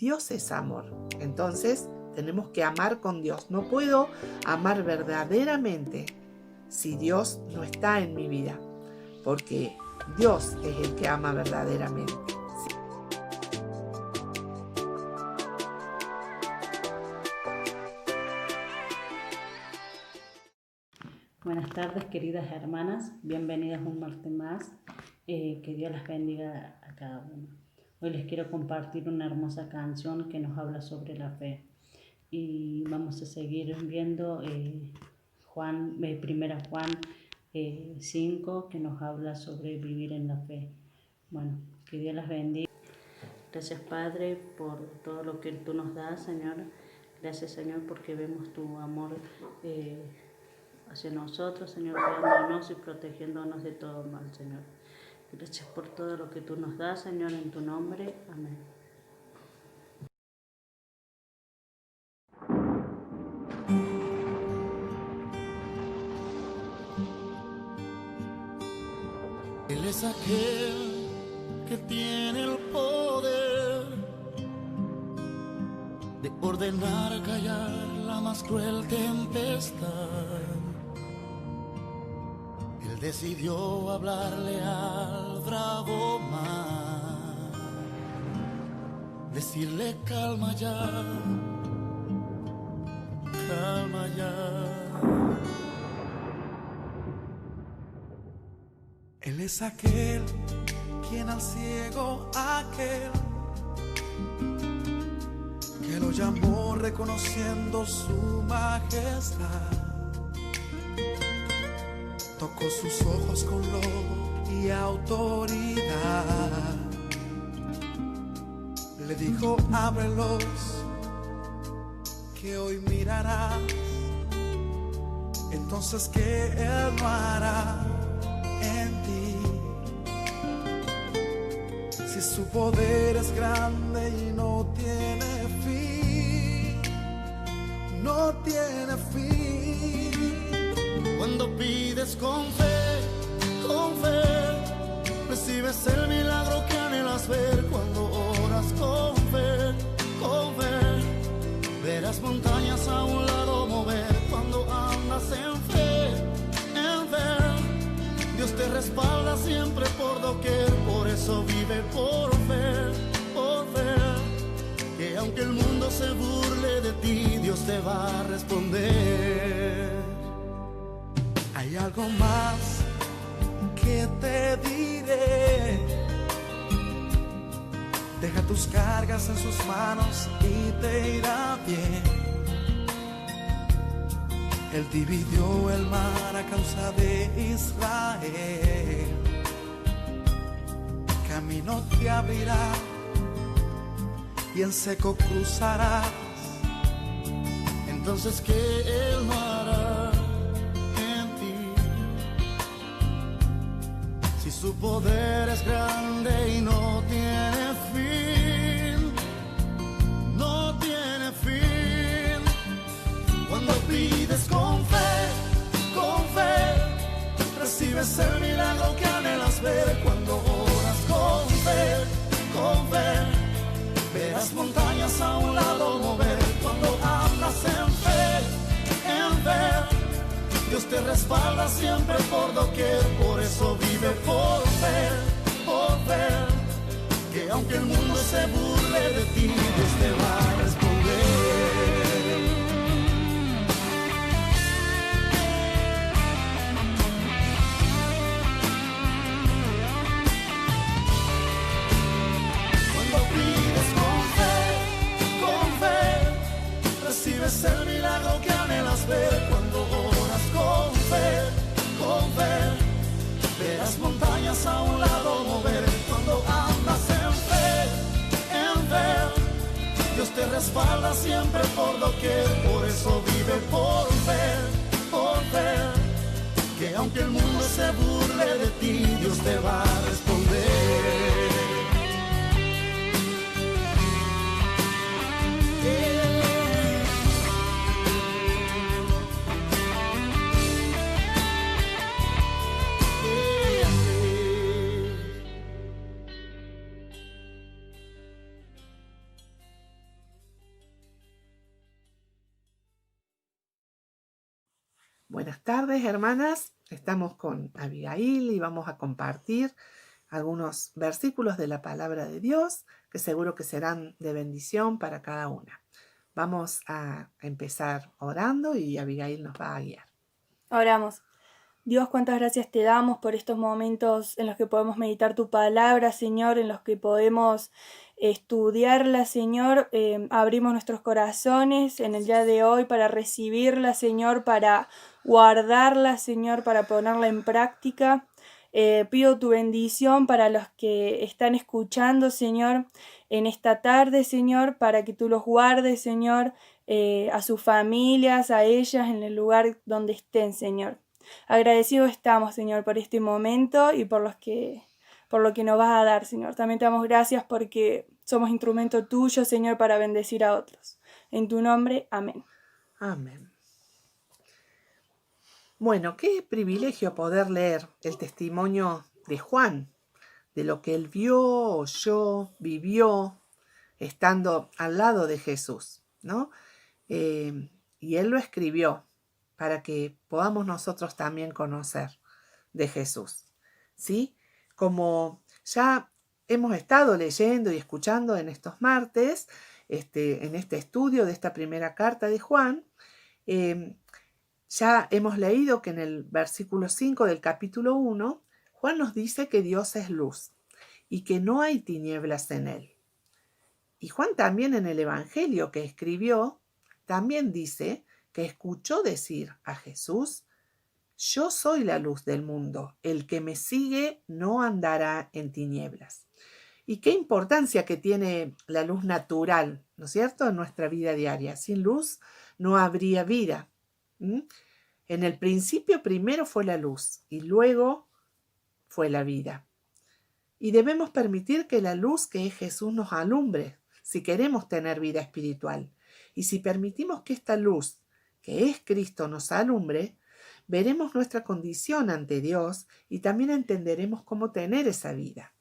Dios es amor. Entonces tenemos que amar con Dios. No puedo amar verdaderamente si Dios no está en mi vida, porque Dios es el que ama verdaderamente. Buenas tardes, queridas hermanas, bienvenidas un martes más, que Dios las bendiga a cada uno. Hoy les quiero compartir una hermosa canción que nos habla sobre la fe y vamos a seguir viendo Primera Juan 5, que nos habla sobre vivir en la fe. Bueno, que Dios las bendiga. Gracias, Padre, por todo lo que tú nos das, Señor. Gracias, Señor, porque vemos tu amor hacia nosotros, Señor, cuidándonos y protegiéndonos de todo mal, Señor. Gracias por todo lo que tú nos das, Señor, en tu nombre. Amén. Él es aquel que tiene el poder de ordenar callar la más cruel tempestad. Él decidió hablarle al bravo mar, decirle calma ya, calma ya. Él es aquel quien al ciego aquel que lo llamó reconociendo su majestad. Tocó sus ojos con lobo y autoridad. Le dijo, ábrelos, que hoy mirarás. Entonces que Él no hará en ti. Si su poder es grande y no tiene fin, no tiene fin. Cuando pides con fe, recibes el milagro que anhelas ver. Cuando oras con fe, verás montañas a un lado mover. Cuando andas en fe, Dios te respalda siempre por doquier. Por eso vive por fe, que aunque el mundo se burle de ti, Dios te va a responder. Hay algo más que te diré. Deja tus cargas en sus manos y te irá bien. Él dividió el mar a causa de Israel. Camino te abrirá y en seco cruzarás. Entonces que Él no hará en ti. Si su poder es grande y no tiene fin, no tiene fin. Cuando pides con fe, recibes el milagro que anhelas ver. Cuando oras con fe, verás montañas a un lado mover. Cuando andas en fe, Dios te respalda siempre por doquier. Por eso vive por fe, que aunque el mundo se burle de ti, Dios te va a responder. Recibes el milagro que anhelas ver. Cuando oras con fe, verás montañas a un lado mover. Cuando andas en fe, Dios te respalda siempre por doquier. Por eso vive por fe, que aunque el mundo se burle de ti, Dios te va a responder. Buenas tardes, hermanas. Estamos con Abigail y vamos a compartir algunos versículos de la palabra de Dios que seguro que serán de bendición para cada una. Vamos a empezar orando y Abigail nos va a guiar. Oramos. Dios, cuántas gracias te damos por estos momentos en los que podemos meditar tu palabra, Señor, en los que podemos estudiarla, Señor. Abrimos nuestros corazones en el día de hoy para recibirla, Señor, para guardarla, Señor, para ponerla en práctica. Pido tu bendición para los que están escuchando, Señor, en esta tarde, Señor, para que tú los guardes, Señor, a sus familias, a ellas, en el lugar donde estén, Señor. Agradecidos estamos, Señor, por este momento y por lo que nos vas a dar, Señor. También te damos gracias porque somos instrumento tuyo, Señor, para bendecir a otros. En tu nombre, amén. Amén. Bueno, qué privilegio poder leer el testimonio de Juan, de lo que él vio, oyó, vivió, estando al lado de Jesús, ¿no? Y él lo escribió para que podamos nosotros también conocer de Jesús, ¿sí? Como ya hemos estado leyendo y escuchando en estos martes, en este estudio de esta primera carta de Juan, ya hemos leído que en el versículo 5 del capítulo 1, Juan nos dice que Dios es luz y que no hay tinieblas en él. Y Juan también en el Evangelio que escribió, también dice que escuchó decir a Jesús: yo soy la luz del mundo, el que me sigue no andará en tinieblas. Y qué importancia que tiene la luz natural, ¿no es cierto?, en nuestra vida diaria. Sin luz no habría vida. En el principio primero fue la luz y luego fue la vida. Y debemos permitir que la luz que es Jesús nos alumbre si queremos tener vida espiritual. Y si permitimos que esta luz que es Cristo nos alumbre, veremos nuestra condición ante Dios y también entenderemos cómo tener esa vida.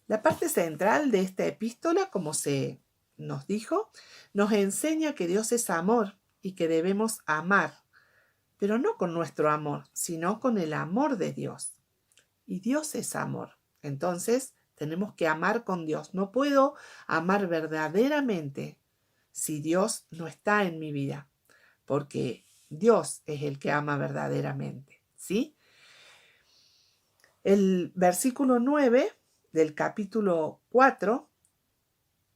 La parte central de esta epístola, como se nos dijo, nos enseña que Dios es amor y que debemos amar, pero no con nuestro amor, sino con el amor de Dios. Y Dios es amor. Entonces, tenemos que amar con Dios. No puedo amar verdaderamente si Dios no está en mi vida, porque Dios es el que ama verdaderamente, ¿sí? El versículo 9 del capítulo 4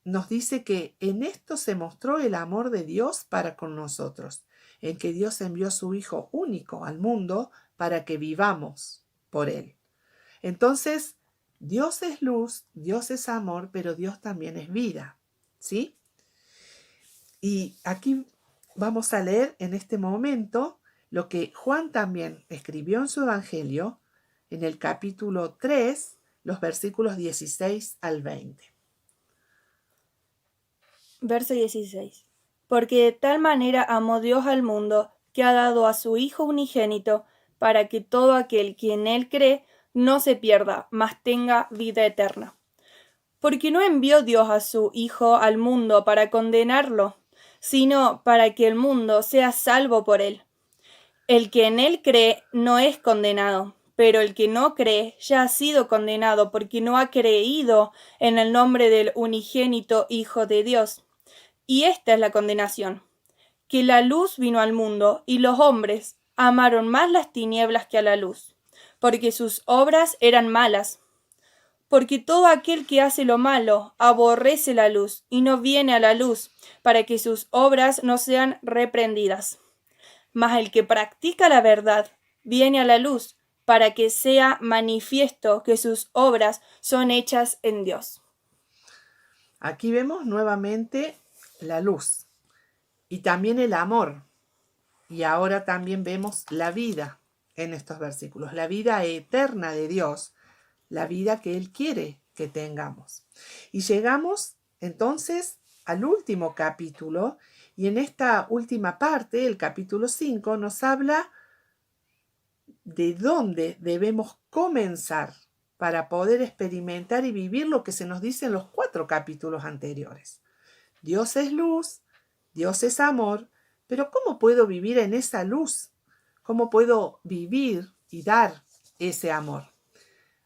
nos dice que en esto se mostró el amor de Dios para con nosotros, en que Dios envió a su Hijo único al mundo para que vivamos por Él. Entonces, Dios es luz, Dios es amor, pero Dios también es vida, ¿sí? Y aquí vamos a leer en este momento lo que Juan también escribió en su Evangelio, en el capítulo 3, los versículos 16 al 20. Verso 16. Porque de tal manera amó Dios al mundo, que ha dado a su Hijo unigénito, para que todo aquel que en él cree no se pierda, mas tenga vida eterna. Porque no envió Dios a su Hijo al mundo para condenarlo, sino para que el mundo sea salvo por él. El que en él cree no es condenado, pero el que no cree ya ha sido condenado porque no ha creído en el nombre del unigénito Hijo de Dios. Y esta es la condenación, que la luz vino al mundo y los hombres amaron más las tinieblas que a la luz, porque sus obras eran malas. Porque todo aquel que hace lo malo aborrece la luz y no viene a la luz, para que sus obras no sean reprendidas. Mas el que practica la verdad viene a la luz, para que sea manifiesto que sus obras son hechas en Dios. Aquí vemos nuevamente la luz y también el amor. Y ahora también vemos la vida en estos versículos, la vida eterna de Dios, la vida que Él quiere que tengamos. Y llegamos entonces al último capítulo, y en esta última parte, el capítulo 5, nos habla de dónde debemos comenzar para poder experimentar y vivir lo que se nos dice en los 4 capítulos anteriores. Dios es luz, Dios es amor, pero ¿cómo puedo vivir en esa luz? ¿Cómo puedo vivir y dar ese amor?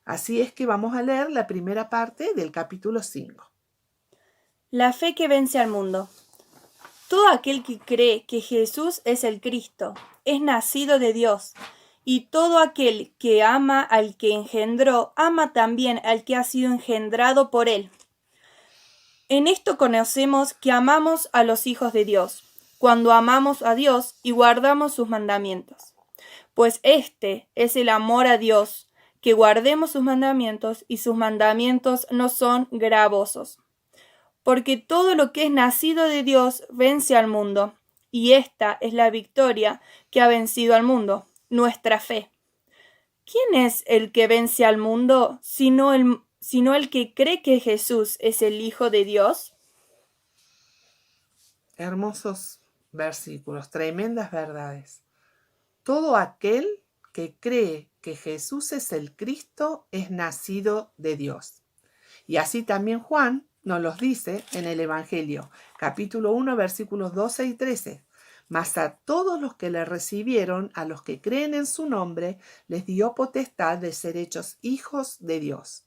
Así es que vamos a leer la primera parte del capítulo 5. La fe que vence al mundo. Todo aquel que cree que Jesús es el Cristo es nacido de Dios, y todo aquel que ama al que engendró, ama también al que ha sido engendrado por él. En esto conocemos que amamos a los hijos de Dios, cuando amamos a Dios y guardamos sus mandamientos. Pues este es el amor a Dios, que guardemos sus mandamientos, y sus mandamientos no son gravosos. Porque todo lo que es nacido de Dios vence al mundo, y esta es la victoria que ha vencido al mundo, nuestra fe. ¿Quién es el que vence al mundo, sino el que cree que Jesús es el Hijo de Dios? Hermosos versículos, tremendas verdades. Todo aquel que cree que Jesús es el Cristo es nacido de Dios. Y así también Juan nos los dice en el Evangelio, capítulo 1, versículos 12 y 13. Mas a todos los que le recibieron, a los que creen en su nombre, les dio potestad de ser hechos hijos de Dios.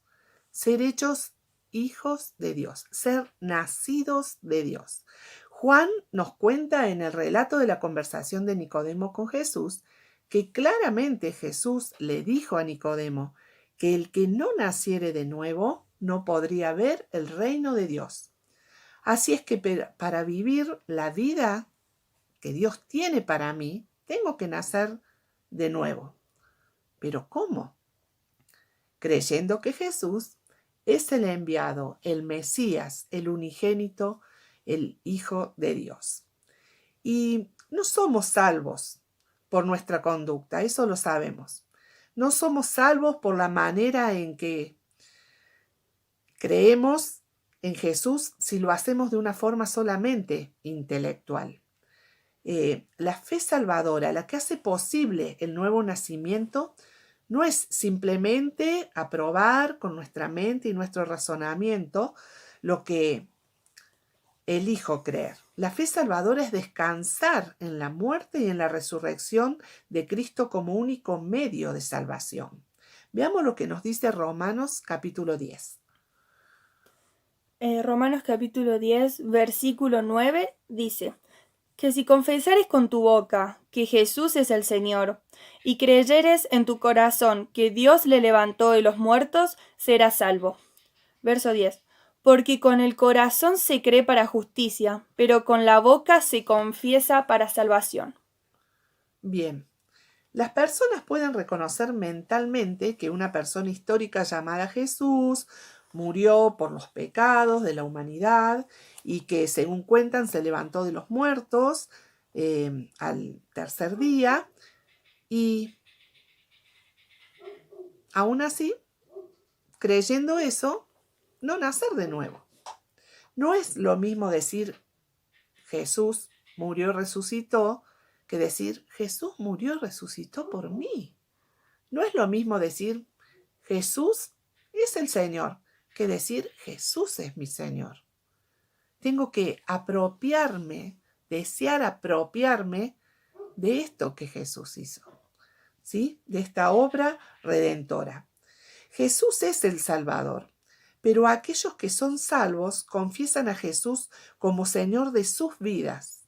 Ser hechos hijos de Dios, ser nacidos de Dios. Juan nos cuenta en el relato de la conversación de Nicodemo con Jesús que claramente Jesús le dijo a Nicodemo que el que no naciere de nuevo no podría ver el reino de Dios. Así es que para vivir la vida que Dios tiene para mí, tengo que nacer de nuevo. ¿Pero cómo? Creyendo que Jesús es el enviado, el Mesías, el unigénito, el Hijo de Dios. Y no somos salvos por nuestra conducta, eso lo sabemos. No somos salvos por la manera en que creemos en Jesús si lo hacemos de una forma solamente intelectual. La fe salvadora, la que hace posible el nuevo nacimiento, no es simplemente aprobar con nuestra mente y nuestro razonamiento lo que elijo creer. La fe salvadora es descansar en la muerte y en la resurrección de Cristo como único medio de salvación. Veamos lo que nos dice Romanos capítulo 10. Romanos capítulo 10, versículo 9 dice: que si confesares con tu boca que Jesús es el Señor, y creyeres en tu corazón que Dios le levantó de los muertos, serás salvo. Verso 10. Porque con el corazón se cree para justicia, pero con la boca se confiesa para salvación. Bien, las personas pueden reconocer mentalmente que una persona histórica llamada Jesús murió por los pecados de la humanidad y que, según cuentan, se levantó de los muertos al tercer día, y aún así, creyendo eso, no nacer de nuevo. No es lo mismo decir Jesús murió y resucitó que decir Jesús murió y resucitó por mí. No es lo mismo decir Jesús es el Señor que decir Jesús es mi Señor. Tengo que apropiarme, desear apropiarme de esto que Jesús hizo, ¿sí? De esta obra redentora. Jesús es el Salvador, pero aquellos que son salvos confiesan a Jesús como Señor de sus vidas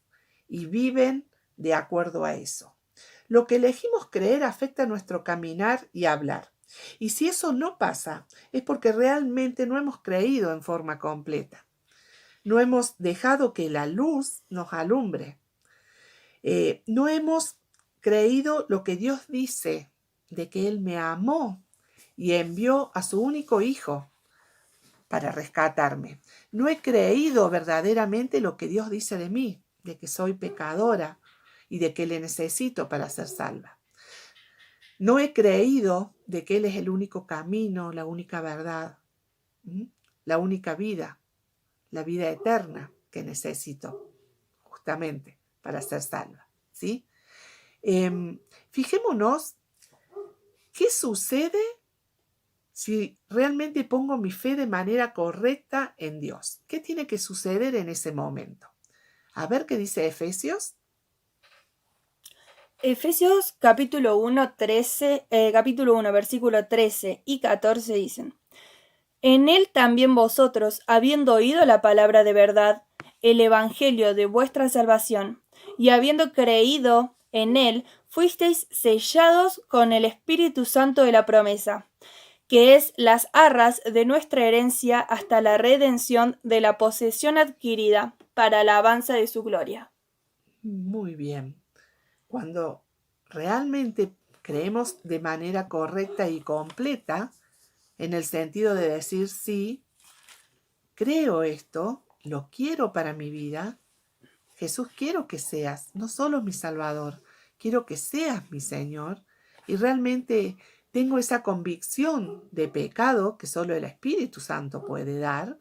y viven de acuerdo a eso. Lo que elegimos creer afecta nuestro caminar y hablar. Y si eso no pasa, es porque realmente no hemos creído en forma completa. No hemos dejado que la luz nos alumbre. No hemos creído lo que Dios dice, de que Él me amó y envió a su único Hijo para rescatarme. No he creído verdaderamente lo que Dios dice de mí, de que soy pecadora y de que le necesito para ser salva. No he creído de que Él es el único camino, la única verdad, la única vida, la vida eterna que necesito justamente para ser salva, ¿sí? Fijémonos qué sucede si realmente pongo mi fe de manera correcta en Dios. ¿Qué tiene que suceder en ese momento? A ver qué dice Efesios. Efesios capítulo 1, versículo 13 y 14 dicen: En él también vosotros, habiendo oído la palabra de verdad, el evangelio de vuestra salvación, y habiendo creído en él, fuisteis sellados con el Espíritu Santo de la promesa, que es las arras de nuestra herencia hasta la redención de la posesión adquirida para la alabanza de su gloria. Muy bien. Cuando realmente creemos de manera correcta y completa, en el sentido de decir sí, creo esto, lo quiero para mi vida, Jesús, quiero que seas no solo mi Salvador, quiero que seas mi Señor, y realmente tengo esa convicción de pecado que solo el Espíritu Santo puede dar,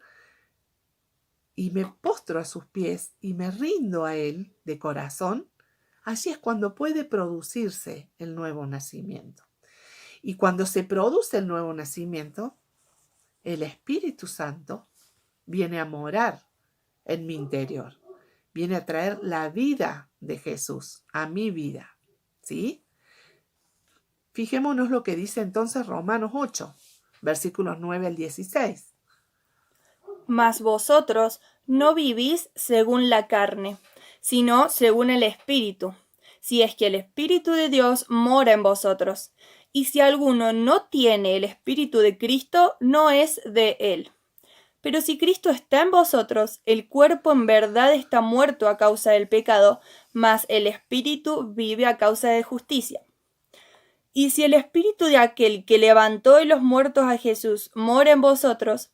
y me postro a sus pies y me rindo a Él de corazón. Allí es cuando puede producirse el nuevo nacimiento. Y cuando se produce el nuevo nacimiento, el Espíritu Santo viene a morar en mi interior. Viene a traer la vida de Jesús a mi vida. ¿Sí? Fijémonos lo que dice entonces Romanos 8, versículos 9 al 16. Mas vosotros no vivís según la carne, sino según el Espíritu, si es que el Espíritu de Dios mora en vosotros. Y si alguno no tiene el Espíritu de Cristo, no es de él. Pero si Cristo está en vosotros, el cuerpo en verdad está muerto a causa del pecado, mas el Espíritu vive a causa de justicia. Y si el Espíritu de aquel que levantó de los muertos a Jesús mora en vosotros,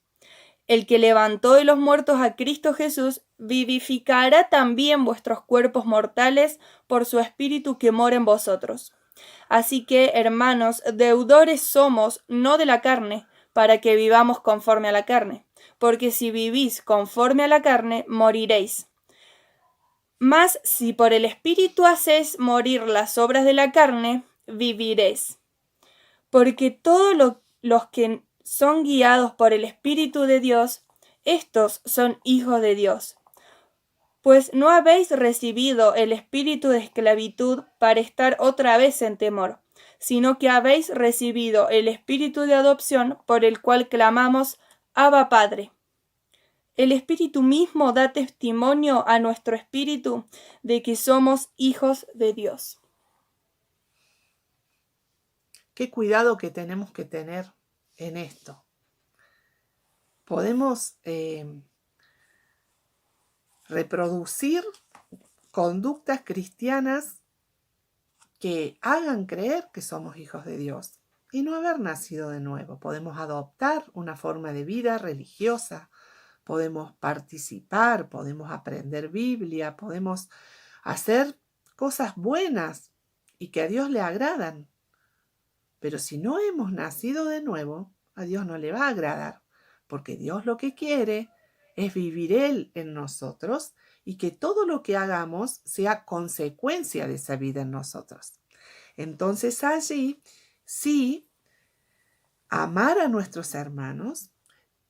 el que levantó de los muertos a Cristo Jesús vivificará también vuestros cuerpos mortales por su Espíritu que mora en vosotros. Así que, hermanos, deudores somos, no de la carne, para que vivamos conforme a la carne, porque si vivís conforme a la carne, moriréis. Mas si por el Espíritu hacéis morir las obras de la carne, viviréis. Porque todos los que son guiados por el Espíritu de Dios, estos son hijos de Dios. Pues no habéis recibido el espíritu de esclavitud para estar otra vez en temor, sino que habéis recibido el espíritu de adopción por el cual clamamos, Abba Padre. El Espíritu mismo da testimonio a nuestro espíritu de que somos hijos de Dios. Qué cuidado que tenemos que tener en esto. Podemos reproducir conductas cristianas que hagan creer que somos hijos de Dios y no haber nacido de nuevo. Podemos adoptar una forma de vida religiosa, podemos participar, podemos aprender Biblia, podemos hacer cosas buenas y que a Dios le agradan. Pero si no hemos nacido de nuevo, a Dios no le va a agradar, porque Dios lo que quiere es vivir Él en nosotros y que todo lo que hagamos sea consecuencia de esa vida en nosotros. Entonces allí sí, amar a nuestros hermanos,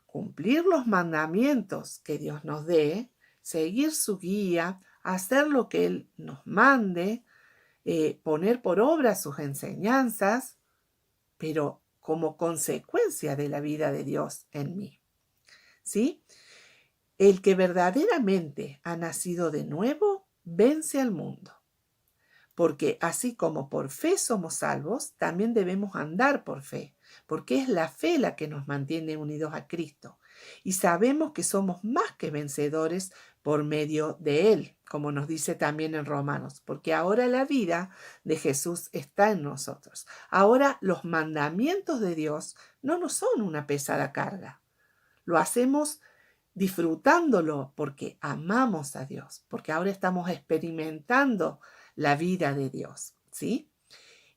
cumplir los mandamientos que Dios nos dé, seguir su guía, hacer lo que Él nos mande, poner por obra sus enseñanzas, pero como consecuencia de la vida de Dios en mí. ¿Sí? El que verdaderamente ha nacido de nuevo, vence al mundo. Porque así como por fe somos salvos, también debemos andar por fe, porque es la fe la que nos mantiene unidos a Cristo. Y sabemos que somos más que vencedores por medio de Él, como nos dice también en Romanos, porque ahora la vida de Jesús está en nosotros. Ahora los mandamientos de Dios no nos son una pesada carga. Lo hacemos disfrutándolo porque amamos a Dios, porque ahora estamos experimentando la vida de Dios, ¿sí?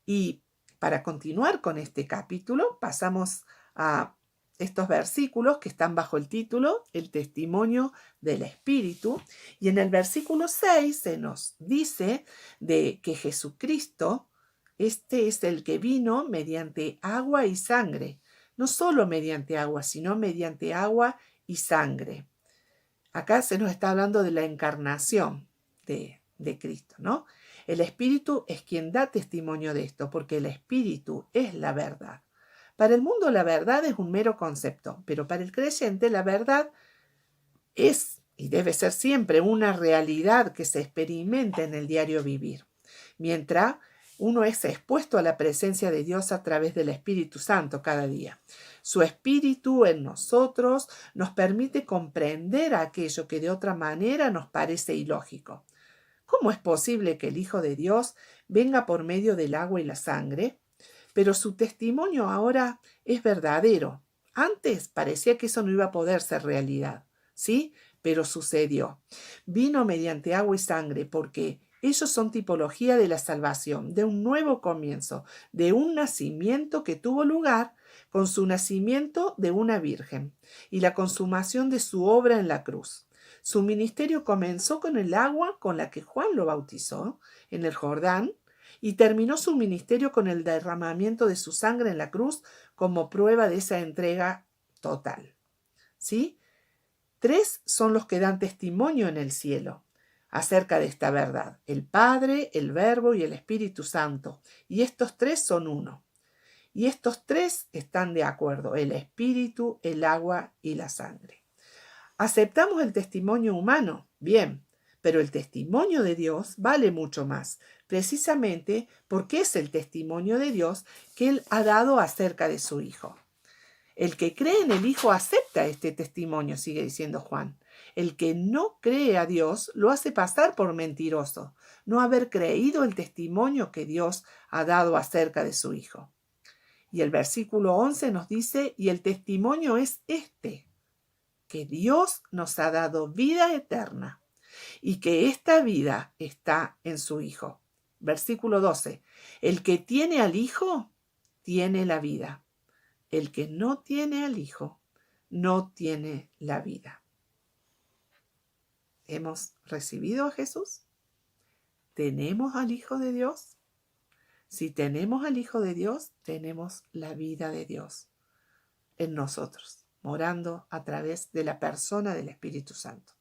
Y para continuar con este capítulo, pasamos a estos versículos que están bajo el título El testimonio del Espíritu. Y en el versículo 6 se nos dice de que Jesucristo, este es el que vino mediante agua y sangre. No solo mediante agua, sino mediante agua y sangre. Acá se nos está hablando de la encarnación de Cristo, ¿no? El Espíritu es quien da testimonio de esto, porque el Espíritu es la verdad. Para el mundo la verdad es un mero concepto, pero para el creyente la verdad es y debe ser siempre una realidad que se experimenta en el diario vivir, mientras uno es expuesto a la presencia de Dios a través del Espíritu Santo cada día. Su Espíritu en nosotros nos permite comprender aquello que de otra manera nos parece ilógico. ¿Cómo es posible que el Hijo de Dios venga por medio del agua y la sangre? Pero su testimonio ahora es verdadero. Antes parecía que eso no iba a poder ser realidad, ¿sí? Pero sucedió. Vino mediante agua y sangre porque ellos son tipología de la salvación, de un nuevo comienzo, de un nacimiento que tuvo lugar con su nacimiento de una virgen y la consumación de su obra en la cruz. Su ministerio comenzó con el agua con la que Juan lo bautizó en el Jordán y terminó su ministerio con el derramamiento de su sangre en la cruz como prueba de esa entrega total. ¿Sí? 3 son los que dan testimonio en el cielo acerca de esta verdad: el Padre, el Verbo y el Espíritu Santo. Y estos 3 son uno. Y estos 3 están de acuerdo: el Espíritu, el agua y la sangre. ¿Aceptamos el testimonio humano? Bien, pero el testimonio de Dios vale mucho más, precisamente porque es el testimonio de Dios que Él ha dado acerca de su Hijo. El que cree en el Hijo acepta este testimonio, sigue diciendo Juan. El que no cree a Dios lo hace pasar por mentiroso, no haber creído el testimonio que Dios ha dado acerca de su Hijo. Y el versículo 11 nos dice, y el testimonio es este, que Dios nos ha dado vida eterna y que esta vida está en su Hijo. Versículo 12, el que tiene al Hijo tiene la vida. El que no tiene al Hijo no tiene la vida. ¿Hemos recibido a Jesús? ¿Tenemos al Hijo de Dios? Si tenemos al Hijo de Dios, tenemos la vida de Dios en nosotros, morando a través de la persona del Espíritu Santo.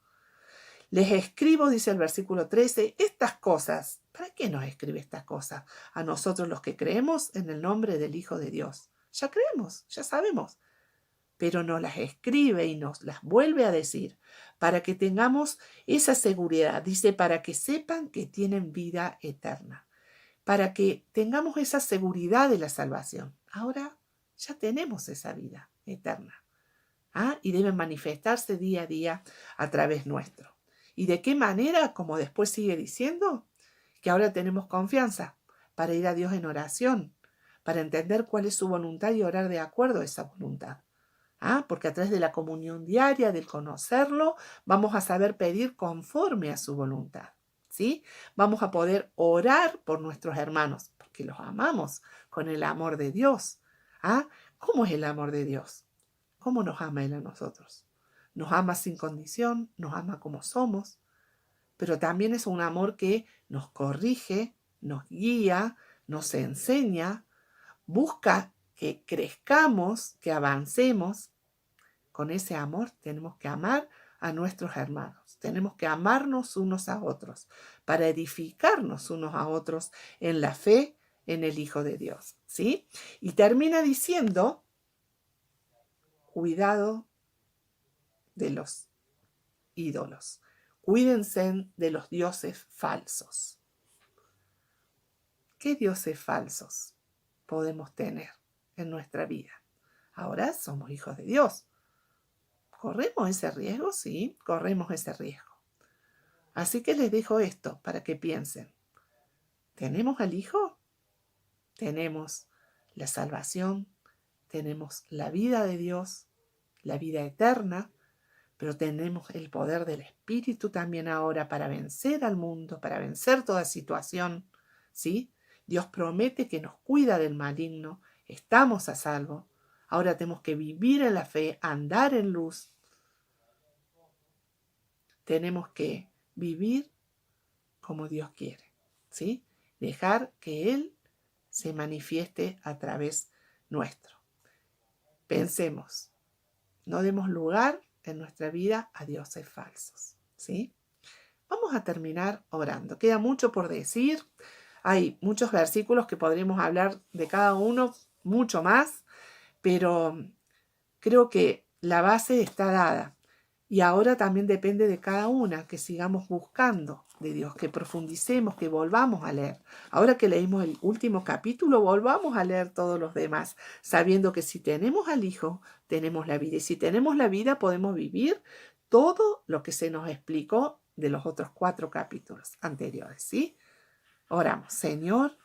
Les escribo, dice el versículo 13, estas cosas. ¿Para qué nos escribe estas cosas? A nosotros los que creemos en el nombre del Hijo de Dios. Ya creemos, ya sabemos. Pero nos las escribe y nos las vuelve a decir para que tengamos esa seguridad. Dice, para que sepan que tienen vida eterna. Para que tengamos esa seguridad de la salvación. Ahora ya tenemos esa vida eterna. Y deben manifestarse día a día a través nuestro. ¿Y de qué manera? Como después sigue diciendo, que ahora tenemos confianza para ir a Dios en oración, para entender cuál es su voluntad y orar de acuerdo a esa voluntad. Porque a través de la comunión diaria, del conocerlo, vamos a saber pedir conforme a su voluntad. ¿Sí? Vamos a poder orar por nuestros hermanos, porque los amamos con el amor de Dios. ¿Cómo es el amor de Dios? ¿Cómo nos ama Él a nosotros? Nos ama sin condición, nos ama como somos, pero también es un amor que nos corrige, nos guía, nos enseña, busca que crezcamos, que avancemos. Con ese amor tenemos que amar a nuestros hermanos, tenemos que amarnos unos a otros para edificarnos unos a otros en la fe en el Hijo de Dios, ¿sí? Y termina diciendo, cuidado de los ídolos, cuídense de los dioses falsos. ¿Qué dioses falsos podemos tener en nuestra vida? Ahora somos hijos de Dios. ¿Corremos ese riesgo? Sí, corremos ese riesgo. Así que les dejo esto para que piensen. ¿Tenemos al Hijo? Tenemos la salvación, tenemos la vida de Dios, la vida eterna, pero tenemos el poder del Espíritu también ahora para vencer al mundo, para vencer toda situación, ¿sí? Dios promete que nos cuida del maligno, estamos a salvo. Ahora tenemos que vivir en la fe, andar en luz. Tenemos que vivir como Dios quiere, ¿sí? Dejar que Él se manifieste a través nuestro. Pensemos, no demos lugar en nuestra vida a dioses falsos, ¿sí? Vamos a terminar orando. Queda mucho por decir. Hay muchos versículos que podremos hablar de cada uno, mucho más, pero creo que la base está dada. Y ahora también depende de cada una que sigamos buscando de Dios, que profundicemos, que volvamos a leer. Ahora que leímos el último capítulo, volvamos a leer todos los demás, sabiendo que si tenemos al Hijo, tenemos la vida. Y si tenemos la vida, podemos vivir todo lo que se nos explicó de los otros 4 capítulos anteriores, ¿sí? Oramos. Señor,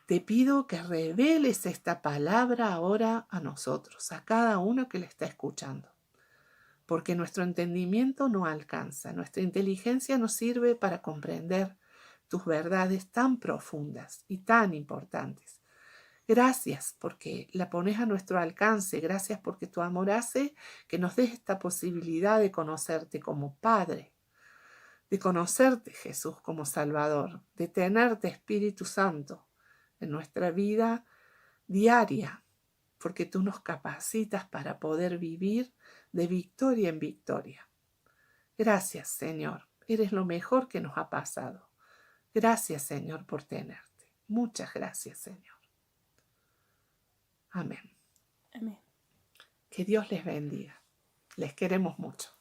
te pido que reveles esta palabra ahora a nosotros, a cada uno que la está escuchando. Porque nuestro entendimiento no alcanza, nuestra inteligencia nos sirve para comprender tus verdades tan profundas y tan importantes. Gracias porque la pones a nuestro alcance, gracias porque tu amor hace que nos des esta posibilidad de conocerte como Padre, de conocerte, Jesús, como Salvador, de tenerte, Espíritu Santo, en nuestra vida diaria, porque tú nos capacitas para poder vivir de victoria en victoria. Gracias, Señor. Eres lo mejor que nos ha pasado. Gracias, Señor, por tenerte. Muchas gracias, Señor. Amén. Amén. Que Dios les bendiga. Les queremos mucho.